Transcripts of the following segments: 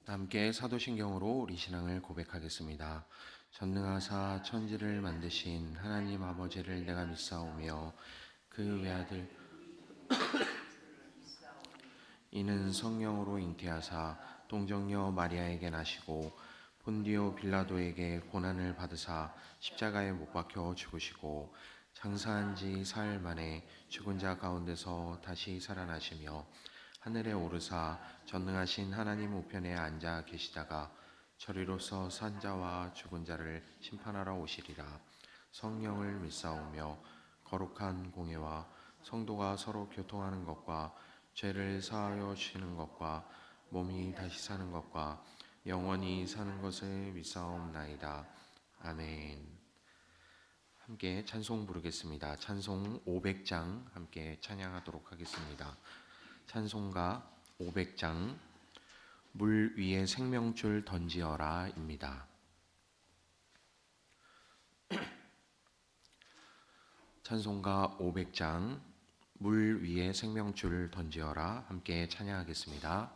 함께 사도신경으로 우리 신앙을 고백하겠습니다. 전능하사 천지를 만드신 하나님 아버지를 내가 믿사오며 그 외아들 이는 성령으로 잉태하사 동정녀 마리아에게 나시고 본디오 빌라도에게 고난을 받으사 십자가에 못 박혀 죽으시고 장사한 지 사흘 만에 죽은 자 가운데서 다시 살아나시며 하늘에 오르사 전능하신 하나님 우편에 앉아 계시다가 저리로서 산 자와 죽은 자를 심판하러 오시리라. 성령을 믿사오며 거룩한 공예와 성도가 서로 교통하는 것과 죄를 사하여 주시는 것과 몸이 다시 사는 것과 영원히 사는 것을 믿사옵나이다. 아멘. 함께 찬송 부르겠습니다. 찬송 500장 함께 찬양하도록 하겠습니다. 찬송가 500장 물 위에 생명줄 던지어라 입니다. 찬송가 500장 물 위에 생명줄 던지어라 함께 찬양하겠습니다.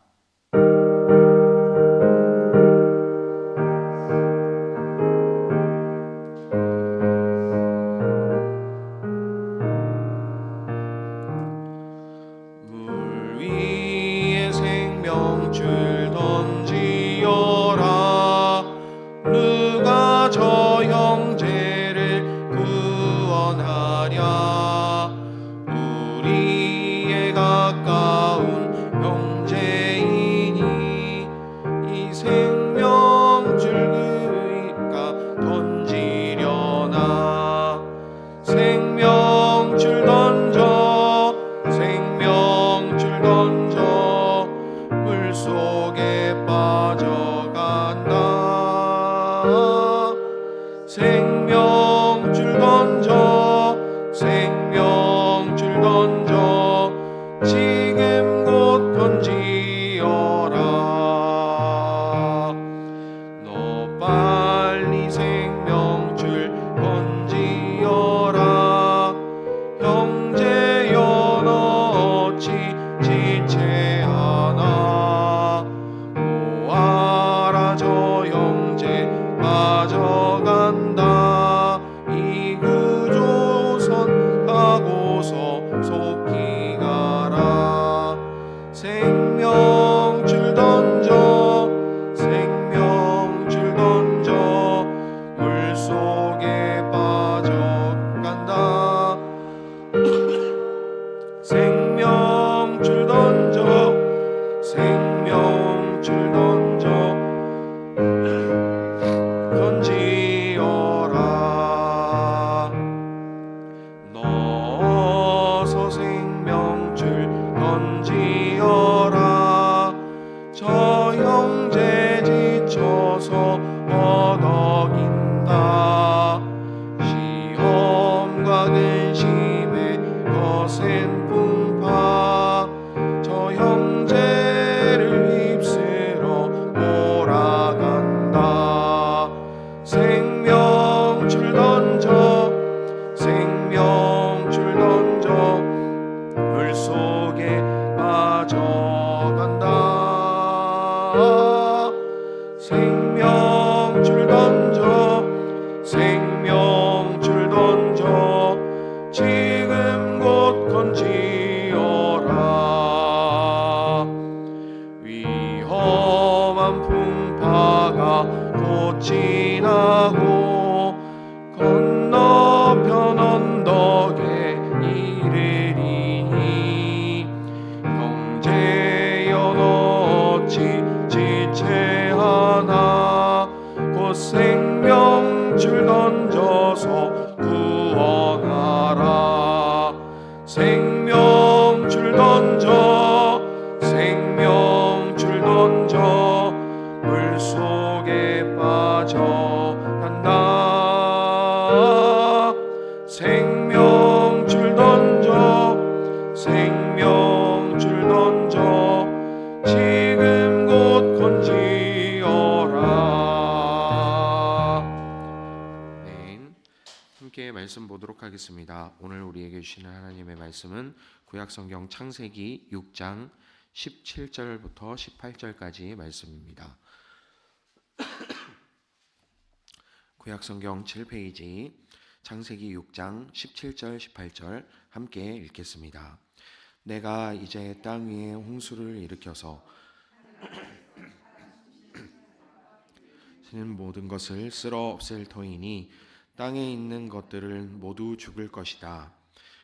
생명줄 던져 생명줄 던져 지금 곧 던지어라. 너 빨리 생명줄 던지어라. 형제여 너 어찌 지체하나. 모아라 저 형제 빠져간다. 이구조선 가고서 속히 가라. 생명줄 던져 생명줄 던져 물속에 빠져간다. 생명줄 던져 생명줄 던져 던지어라. 넣어서 생명줄 던지어라. 저 형제 지쳐서 허덕인다. 시험과 근심에 거센 풍파. 저 형제를 휩쓸어 몰아간다. 생명줄 던져 생명줄 던져 물속에 빠져간다. 생명줄 던져 생명줄 던져 지금 곧 건지어라. 위험한 풍파가 곧 지나고 건너편 언덕에 이르리니. 형제여 너 어찌 지체하나. 곧 생명줄 던져서 구원하라. 생명줄 던져 생명줄 던져 물속에 빠져간다. 생명줄 던져 생명줄 던져 지금 곧 건지어라. 네, 함께 말씀 보도록 하겠습니다. 오늘 우리에게 주시는 하나님의 말씀은 구약성경 창세기 6장 17절부터 18절까지 말씀입니다. 구약성경 7페이지 창세기 6장 17절 18절 함께 읽겠습니다. 내가 이제 땅 위에 홍수를 일으켜서 모든 것을 쓸어 없앨 터이니 땅에 있는 것들은 모두 죽을 것이다.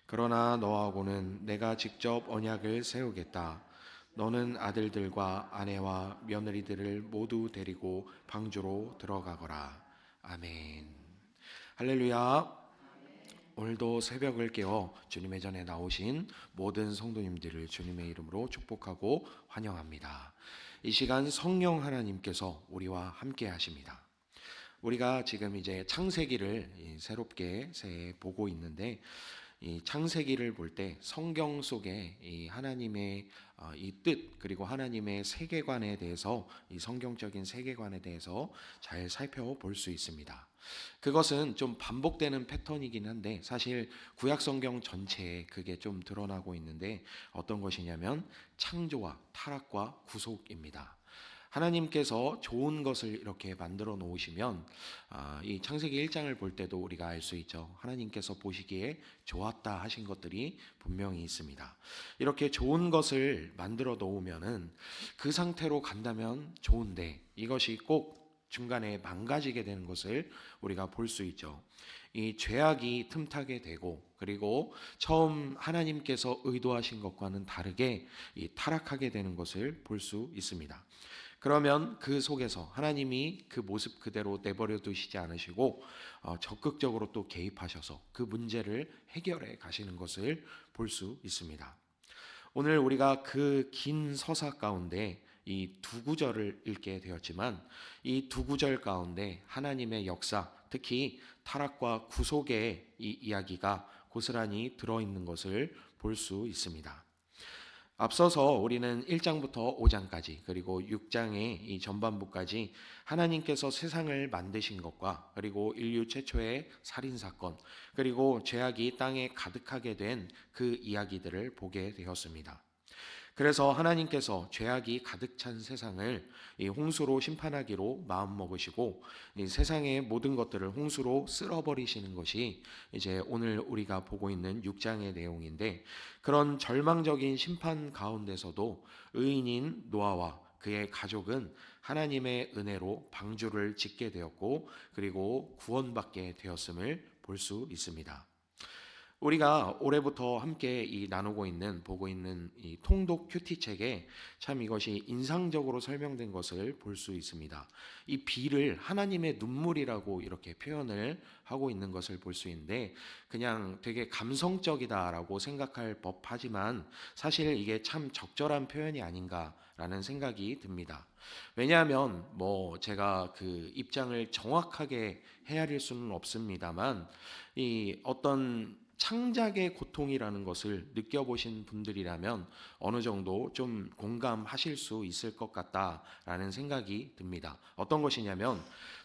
그러나 너하고는 내가 직접 언약을 세우겠다. 너는 아들들과 아내와 며느리들을 모두 데리고 방주로 들어가거라. 아멘. 할렐루야. 오늘도 새벽을 깨워 주님의 전에 나오신 모든 성도님들을 주님의 이름으로 축복하고 환영합니다. 이 시간 성령 하나님께서 우리와 함께 하십니다. 우리가 지금 이제 창세기를 새롭게 보고 있는데, 이 창세기를 볼 때 성경 속에 이 하나님의 이 뜻, 그리고 하나님의 세계관에 대해서, 이 성경적인 세계관에 대해서 잘 살펴볼 수 있습니다. 그것은 좀 반복되는 패턴이긴 한데 사실 구약 성경 전체에 그게 좀 드러나고 있는데, 어떤 것이냐면 창조와 타락과 구속입니다. 하나님께서 좋은 것을 이렇게 만들어 놓으시면 이 창세기 1장을 볼 때도 우리가 알 수 있죠. 하나님께서 보시기에 좋았다 하신 것들이 분명히 있습니다. 이렇게 좋은 것을 만들어 놓으면은 그 상태로 간다면 좋은데, 이것이 꼭 중간에 망가지게 되는 것을 우리가 볼 수 있죠. 이 죄악이 틈타게 되고, 그리고 처음 하나님께서 의도하신 것과는 다르게 이 타락하게 되는 것을 볼 수 있습니다. 그러면 그 속에서 하나님이 그 모습 그대로 내버려 두시지 않으시고 적극적으로 또 개입하셔서 그 문제를 해결해 가시는 것을 볼 수 있습니다. 오늘 우리가 그 긴 서사 가운데 이 두 구절을 읽게 되었지만, 이 두 구절 가운데 하나님의 역사, 특히 타락과 구속의 이 이야기가 고스란히 들어있는 것을 볼 수 있습니다. 앞서서 우리는 1장부터 5장까지, 그리고 6장의 이 전반부까지 하나님께서 세상을 만드신 것과, 그리고 인류 최초의 살인사건, 그리고 죄악이 땅에 가득하게 된 그 이야기들을 보게 되었습니다. 그래서 하나님께서 죄악이 가득 찬 세상을 이 홍수로 심판하기로 마음먹으시고, 이 세상의 모든 것들을 홍수로 쓸어버리시는 것이 이제 오늘 우리가 보고 있는 6장의 내용인데, 그런 절망적인 심판 가운데서도 의인인 노아와 그의 가족은 하나님의 은혜로 방주를 짓게 되었고, 그리고 구원받게 되었음을 볼 수 있습니다. 우리가 올해부터 함께 보고 있는 이 통독 큐티 책에 참 이것이 인상적으로 설명된 것을 볼 수 있습니다. 이 비를 하나님의 눈물이라고 이렇게 표현을 하고 있는 것을 볼 수 있는데, 그냥 되게 감성적이다라고 생각할 법하지만 사실 이게 참 적절한 표현이 아닌가라는 생각이 듭니다. 왜냐하면 제가 그 입장을 정확하게 헤아릴 수는 없습니다만, 이 어떤 창작의 고통이라는 것을 느껴보신 분들이라면 어느 정도 좀 공감하실 수 있을 것 같다라는 생각이 듭니다. 어떤 것이냐면,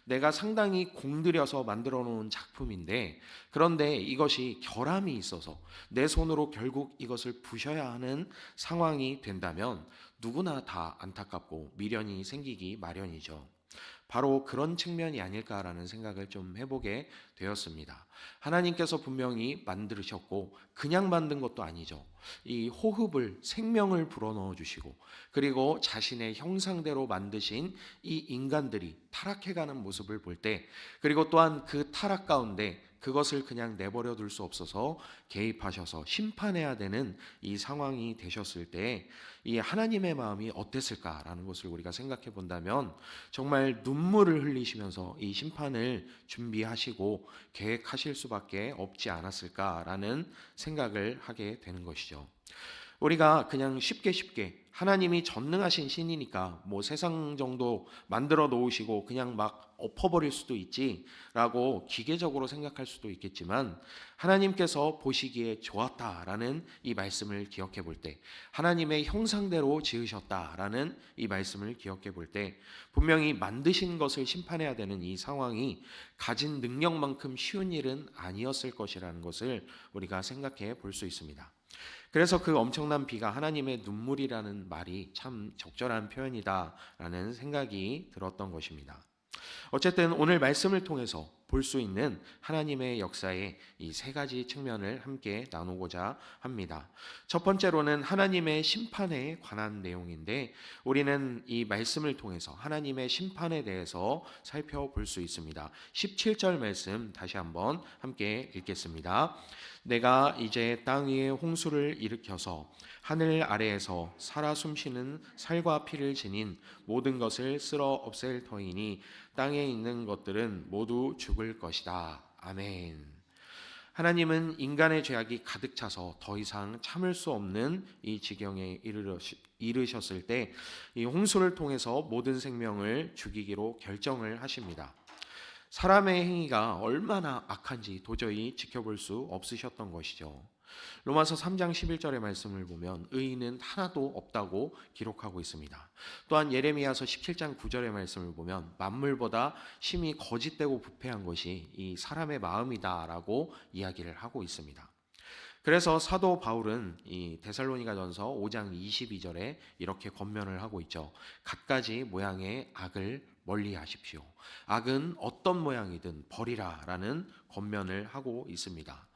내가 상당히 공들여서 만들어 놓은 작품인데, 그런데 이것이 결함이 있어서 내 손으로 결국 이것을 부셔야 하는 상황이 된다면 누구나 다 안타깝고 미련이 생기기 마련이죠. 바로 그런 측면이 아닐까라는 생각을 좀 해보게 되었습니다. 하나님께서 분명히 만드셨고, 그냥 만든 것도 아니죠. 이 호흡을, 생명을 불어넣어 주시고, 그리고 자신의 형상대로 만드신 이 인간들이 타락해가는 모습을 볼 때, 그리고 또한 그 타락 가운데 그것을 그냥 내버려 둘 수 없어서 개입하셔서 심판해야 되는 이 상황이 되셨을 때 이 하나님의 마음이 어땠을까라는 것을 우리가 생각해 본다면, 정말 눈물을 흘리시면서 이 심판을 준비하시고 계획하실 수밖에 없지 않았을까라는 생각을 하게 되는 것이죠. 우리가 그냥 쉽게 하나님이 전능하신 신이니까 세상 정도 만들어 놓으시고 그냥 막 엎어버릴 수도 있지라고 기계적으로 생각할 수도 있겠지만, 하나님께서 보시기에 좋았다라는 이 말씀을 기억해 볼 때, 하나님의 형상대로 지으셨다라는 이 말씀을 기억해 볼 때, 분명히 만드신 것을 심판해야 되는 이 상황이 가진 능력만큼 쉬운 일은 아니었을 것이라는 것을 우리가 생각해 볼 수 있습니다. 그래서 그 엄청난 비가 하나님의 눈물이라는 말이 참 적절한 표현이다라는 생각이 들었던 것입니다. 어쨌든 오늘 말씀을 통해서 볼 수 있는 하나님의 역사의 이 세 가지 측면을 함께 나누고자 합니다. 첫 번째로는 하나님의 심판에 관한 내용인데, 우리는 이 말씀을 통해서 하나님의 심판에 대해서 살펴볼 수 있습니다. 17절 말씀 다시 한번 함께 읽겠습니다. 내가 이제 땅 위에 홍수를 일으켜서 하늘 아래에서 살아 숨쉬는 살과 피를 지닌 모든 것을 쓸어 없앨 터이니 땅에 있는 것들은 모두 죽을 것이다. 아멘. 하나님은 인간의 죄악이 가득 차서 더 이상 참을 수 없는 이 지경에 이르셨을 때 이 홍수를 통해서 모든 생명을 죽이기로 결정을 하십니다. 사람의 행위가 얼마나 악한지 도저히 지켜볼 수 없으셨던 것이죠. 로마서 3장 11절의 말씀을 보면 의인은 하나도 없다고 기록하고 있습니다. 또한 예레미야서 17장 9절의 말씀을 보면 만물보다 심히 거짓되고 부패한 것이 이 사람의 마음이다라고 이야기를 하고 있습니다. 그래서 사도 바울은 이 데살로니가전서 5장 22절에 이렇게 권면을 하고 있죠. 갖가지 모양의 악을 멀리하십시오. 악은 어떤 모양이든 버리라라는 권면을 하고 있습니다.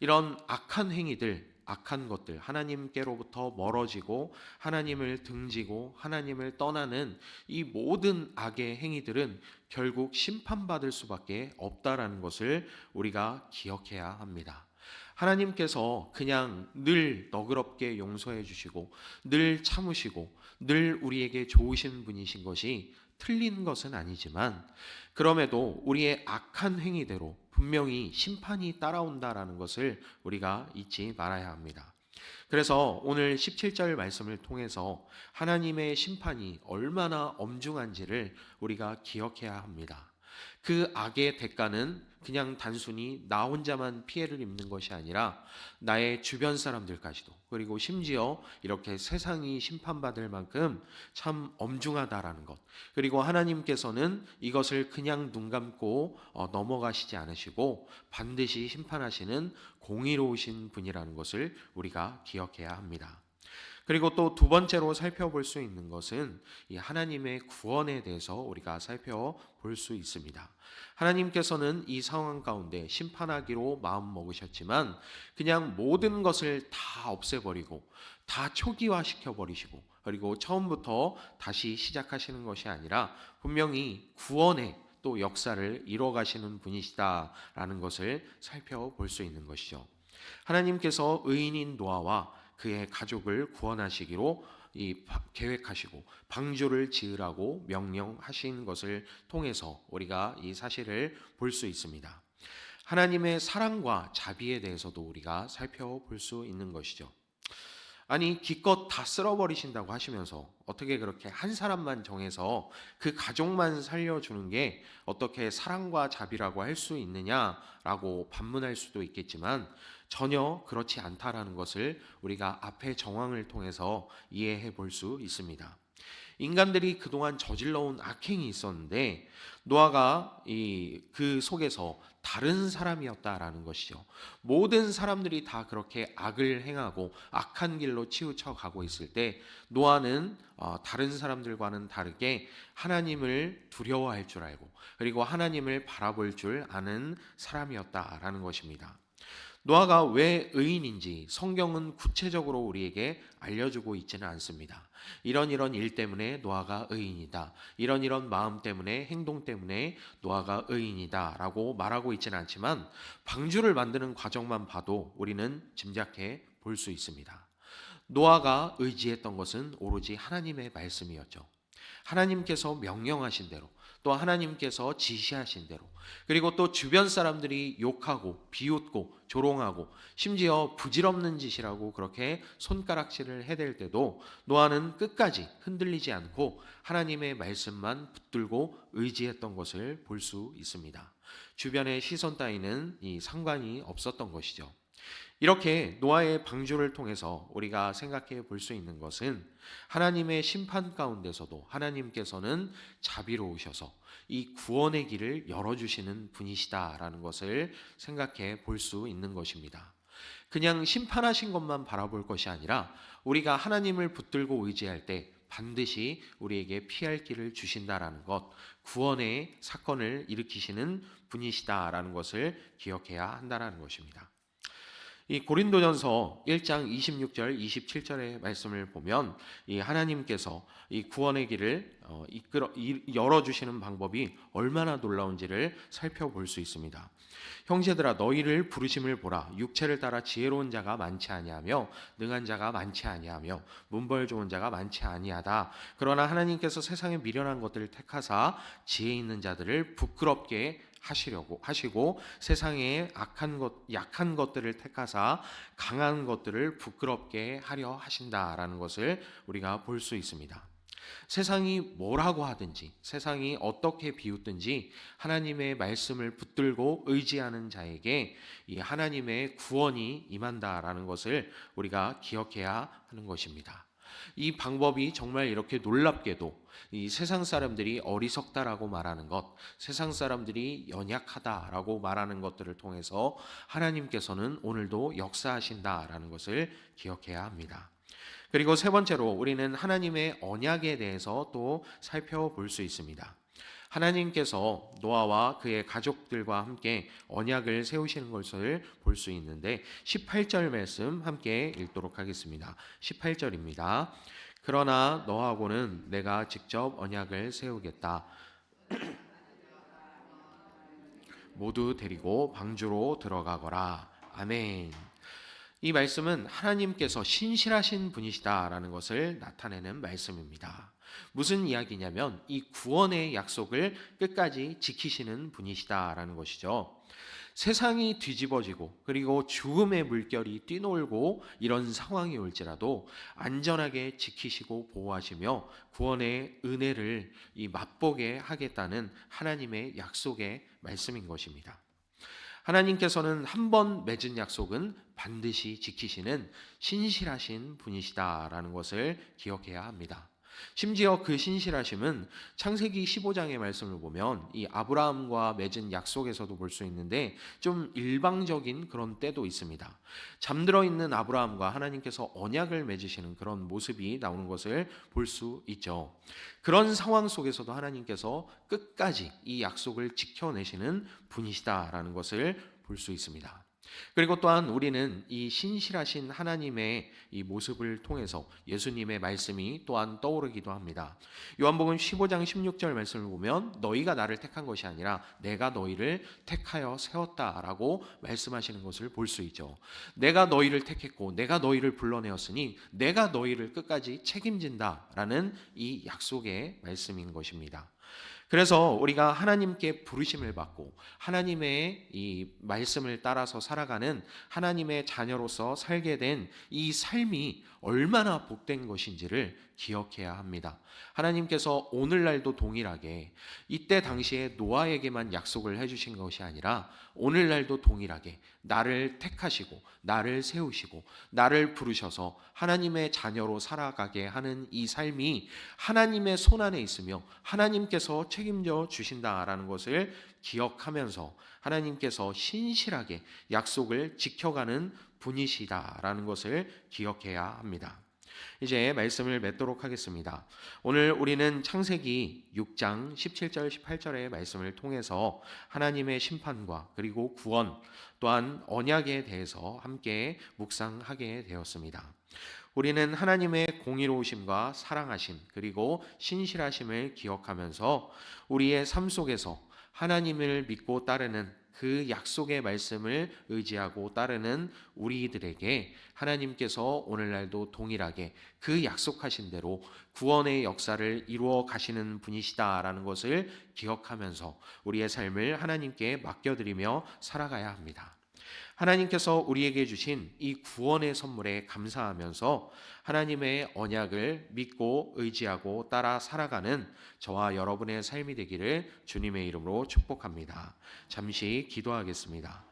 이런 악한 행위들, 악한 것들, 하나님께로부터 멀어지고 하나님을 등지고 하나님을 떠나는 이 모든 악의 행위들은 결국 심판받을 수밖에 없다라는 것을 우리가 기억해야 합니다. 하나님께서 그냥 늘 너그럽게 용서해 주시고 늘 참으시고 늘 우리에게 좋으신 분이신 것이 틀린 것은 아니지만, 그럼에도 우리의 악한 행위대로 분명히 심판이 따라온다라는 것을 우리가 잊지 말아야 합니다. 그래서 오늘 17절 말씀을 통해서 하나님의 심판이 얼마나 엄중한지를 우리가 기억해야 합니다. 그 악의 대가는 그냥 단순히 나 혼자만 피해를 입는 것이 아니라 나의 주변 사람들까지도, 그리고 심지어 이렇게 세상이 심판받을 만큼 참 엄중하다라는 것, 그리고 하나님께서는 이것을 그냥 눈 감고 넘어가시지 않으시고 반드시 심판하시는 공의로우신 분이라는 것을 우리가 기억해야 합니다. 그리고 또 두 번째로 살펴볼 수 있는 것은 이 하나님의 구원에 대해서 우리가 살펴볼 수 있습니다. 하나님께서는 이 상황 가운데 심판하기로 마음 먹으셨지만 그냥 모든 것을 다 없애버리고 다 초기화시켜 버리시고 그리고 처음부터 다시 시작하시는 것이 아니라 분명히 구원의 또 역사를 이뤄가시는 분이시다라는 것을 살펴볼 수 있는 것이죠. 하나님께서 의인인 노아와 그의 가족을 구원하시기로 계획하시고 방주를 지으라고 명령하신 것을 통해서 우리가 이 사실을 볼 수 있습니다. 하나님의 사랑과 자비에 대해서도 우리가 살펴볼 수 있는 것이죠. 아니 기껏 다 쓸어버리신다고 하시면서 어떻게 그렇게 한 사람만 정해서 그 가족만 살려주는 게 어떻게 사랑과 자비라고 할 수 있느냐라고 반문할 수도 있겠지만 전혀 그렇지 않다라는 것을 우리가 앞의 정황을 통해서 이해해 볼 수 있습니다. 인간들이 그동안 저질러온 악행이 있었는데 노아가 그 속에서 다른 사람이었다라는 것이죠. 모든 사람들이 다 그렇게 악을 행하고 악한 길로 치우쳐 가고 있을 때 노아는 다른 사람들과는 다르게 하나님을 두려워할 줄 알고 그리고 하나님을 바라볼 줄 아는 사람이었다라는 것입니다. 노아가 왜 의인인지 성경은 구체적으로 우리에게 알려주고 있지는 않습니다. 이런 일 때문에 노아가 의인이다. 이런 마음 때문에 행동 때문에 노아가 의인이다 라고 말하고 있지는 않지만 방주를 만드는 과정만 봐도 우리는 짐작해 볼 수 있습니다. 노아가 의지했던 것은 오로지 하나님의 말씀이었죠. 하나님께서 명령하신 대로 또 하나님께서 지시하신 대로 그리고 또 주변 사람들이 욕하고 비웃고 조롱하고 심지어 부질없는 짓이라고 그렇게 손가락질을 해댈 때도 노아는 끝까지 흔들리지 않고 하나님의 말씀만 붙들고 의지했던 것을 볼 수 있습니다. 주변의 시선 따위는 상관이 없었던 것이죠. 이렇게 노아의 방주를 통해서 우리가 생각해 볼 수 있는 것은 하나님의 심판 가운데서도 하나님께서는 자비로우셔서 이 구원의 길을 열어주시는 분이시다라는 것을 생각해 볼 수 있는 것입니다. 그냥 심판하신 것만 바라볼 것이 아니라 우리가 하나님을 붙들고 의지할 때 반드시 우리에게 피할 길을 주신다라는 것, 구원의 사건을 일으키시는 분이시다라는 것을 기억해야 한다는 것입니다. 이 고린도전서 1장 26절 27절의 말씀을 보면 이 하나님께서 이 구원의 길을 열어 주시는 방법이 얼마나 놀라운지를 살펴볼 수 있습니다. 형제들아 너희를 부르심을 보라. 육체를 따라 지혜로운 자가 많지 아니하며 능한 자가 많지 아니하며 문벌 좋은 자가 많지 아니하다. 그러나 하나님께서 세상에 미련한 것들을 택하사 지혜 있는 자들을 부끄럽게 하시고 세상의 약한 것들을 택하사 강한 것들을 부끄럽게 하려 하신다라는 것을 우리가 볼 수 있습니다. 세상이 뭐라고 하든지 세상이 어떻게 비웃든지 하나님의 말씀을 붙들고 의지하는 자에게 이 하나님의 구원이 임한다라는 것을 우리가 기억해야 하는 것입니다. 이 방법이 정말 이렇게 놀랍게도 이 세상 사람들이 어리석다라고 말하는 것, 세상 사람들이 연약하다라고 말하는 것들을 통해서 하나님께서는 오늘도 역사하신다라는 것을 기억해야 합니다. 그리고 세 번째로 우리는 하나님의 언약에 대해서 또 살펴볼 수 있습니다. 하나님께서 노아와 그의 가족들과 함께 언약을 세우시는 것을 볼 수 있는데 18절 말씀 함께 읽도록 하겠습니다. 18절입니다. 그러나 너하고는 내가 직접 언약을 세우겠다. 모두 데리고 방주로 들어가거라. 아멘. 이 말씀은 하나님께서 신실하신 분이시다라는 것을 나타내는 말씀입니다. 무슨 이야기냐면 이 구원의 약속을 끝까지 지키시는 분이시다라는 것이죠. 세상이 뒤집어지고 그리고 죽음의 물결이 뛰놀고 이런 상황이 올지라도 안전하게 지키시고 보호하시며 구원의 은혜를 맛보게 하겠다는 하나님의 약속의 말씀인 것입니다. 하나님께서는 한 번 맺은 약속은 반드시 지키시는 신실하신 분이시다라는 것을 기억해야 합니다. 심지어 그 신실하심은 창세기 15장의 말씀을 보면 이 아브라함과 맺은 약속에서도 볼 수 있는데 좀 일방적인 그런 때도 있습니다. 잠들어 있는 아브라함과 하나님께서 언약을 맺으시는 그런 모습이 나오는 것을 볼 수 있죠. 그런 상황 속에서도 하나님께서 끝까지 이 약속을 지켜내시는 분이시다라는 것을 볼 수 있습니다. 그리고 또한 우리는 이 신실하신 하나님의 이 모습을 통해서 예수님의 말씀이 또한 떠오르기도 합니다. 요한복음 15장 16절 말씀을 보면 너희가 나를 택한 것이 아니라 내가 너희를 택하여 세웠다라고 말씀하시는 것을 볼 수 있죠. 내가 너희를 택했고 내가 너희를 불러내었으니 내가 너희를 끝까지 책임진다라는 이 약속의 말씀인 것입니다. 그래서 우리가 하나님께 부르심을 받고 하나님의 이 말씀을 따라서 살아가는 하나님의 자녀로서 살게 된 이 삶이 얼마나 복된 것인지를 기억해야 합니다. 하나님께서 오늘날도 동일하게 이때 당시에 노아에게만 약속을 해주신 것이 아니라 오늘날도 동일하게 나를 택하시고 나를 세우시고 나를 부르셔서 하나님의 자녀로 살아가게 하는 이 삶이 하나님의 손안에 있으며 하나님께서 책임져 주신다라는 것을 기억하면서 하나님께서 신실하게 약속을 지켜가는 분이시다라는 것을 기억해야 합니다. 이제 말씀을 맺도록 하겠습니다. 오늘 우리는 창세기 6장 17절 18절의 말씀을 통해서 하나님의 심판과 그리고 구원 또한 언약에 대해서 함께 묵상하게 되었습니다. 우리는 하나님의 공의로우심과 사랑하심 그리고 신실하심을 기억하면서 우리의 삶 속에서 하나님을 믿고 따르는 그 약속의 말씀을 의지하고 따르는 우리들에게 하나님께서 오늘날도 동일하게 그 약속하신 대로 구원의 역사를 이루어 가시는 분이시다라는 것을 기억하면서 우리의 삶을 하나님께 맡겨드리며 살아가야 합니다. 하나님께서 우리에게 주신 이 구원의 선물에 감사하면서 하나님의 언약을 믿고 의지하고 따라 살아가는 저와 여러분의 삶이 되기를 주님의 이름으로 축복합니다. 잠시 기도하겠습니다.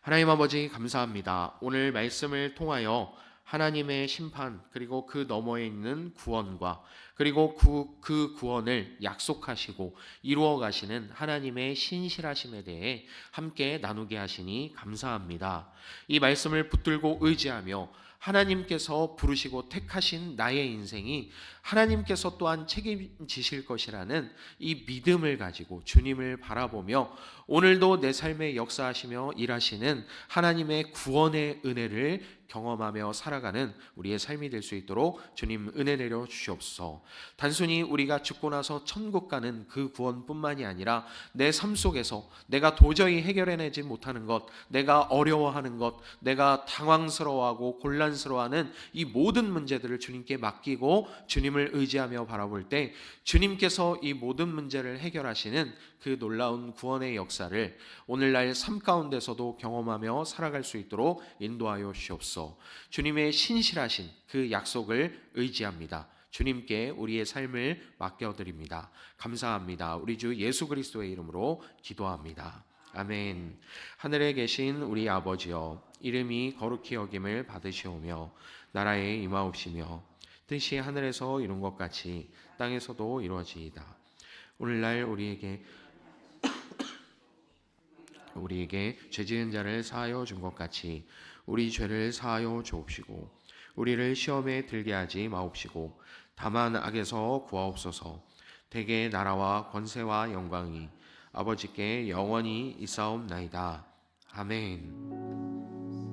하나님 아버지 감사합니다. 오늘 말씀을 통하여 하나님의 심판, 그리고 그 너머에 있는 구원과 그리고 그 구원을 약속하시고 이루어 가시는 하나님의 신실하심에 대해 함께 나누게 하시니 감사합니다. 이 말씀을 붙들고 의지하며 하나님께서 부르시고 택하신 나의 인생이 하나님께서 또한 책임지실 것이라는 이 믿음을 가지고 주님을 바라보며 오늘도 내 삶에 역사하시며 일하시는 하나님의 구원의 은혜를 경험하며 살아가는 우리의 삶이 될 수 있도록 주님 은혜 내려 주시옵소서. 단순히 우리가 죽고 나서 천국 가는 그 구원뿐만이 아니라 내 삶 속에서 내가 도저히 해결해내지 못하는 것, 내가 어려워하는 것, 내가 당황스러워하고 곤란스러워하는 이 모든 문제들을 주님께 맡기고 주님을 의지하며 바라볼 때 주님께서 이 모든 문제를 해결하시는 그 놀라운 구원의 역사를 오늘날 삶 가운데서도 경험하며 살아갈 수 있도록 인도하여 주시옵소서. 주님의 신실하신 그 약속을 의지합니다. 주님께 우리의 삶을 맡겨드립니다. 감사합니다. 우리 주 예수 그리스도의 이름으로 기도합니다. 아멘. 하늘에 계신 우리 아버지여, 이름이 거룩히 여김을 받으시오며 나라에 임하옵시며 뜻이 하늘에서 이룬 것 같이 땅에서도 이루어지이다. 오늘날 우리에게 죄 지은 자를 사하여 준 것 같이 우리 죄를 사하여 주옵시고 우리를 시험에 들게 하지 마옵시고 다만 악에서 구하옵소서. 대개 나라와 권세와 영광이 아버지께 영원히 있사옵나이다. 아멘.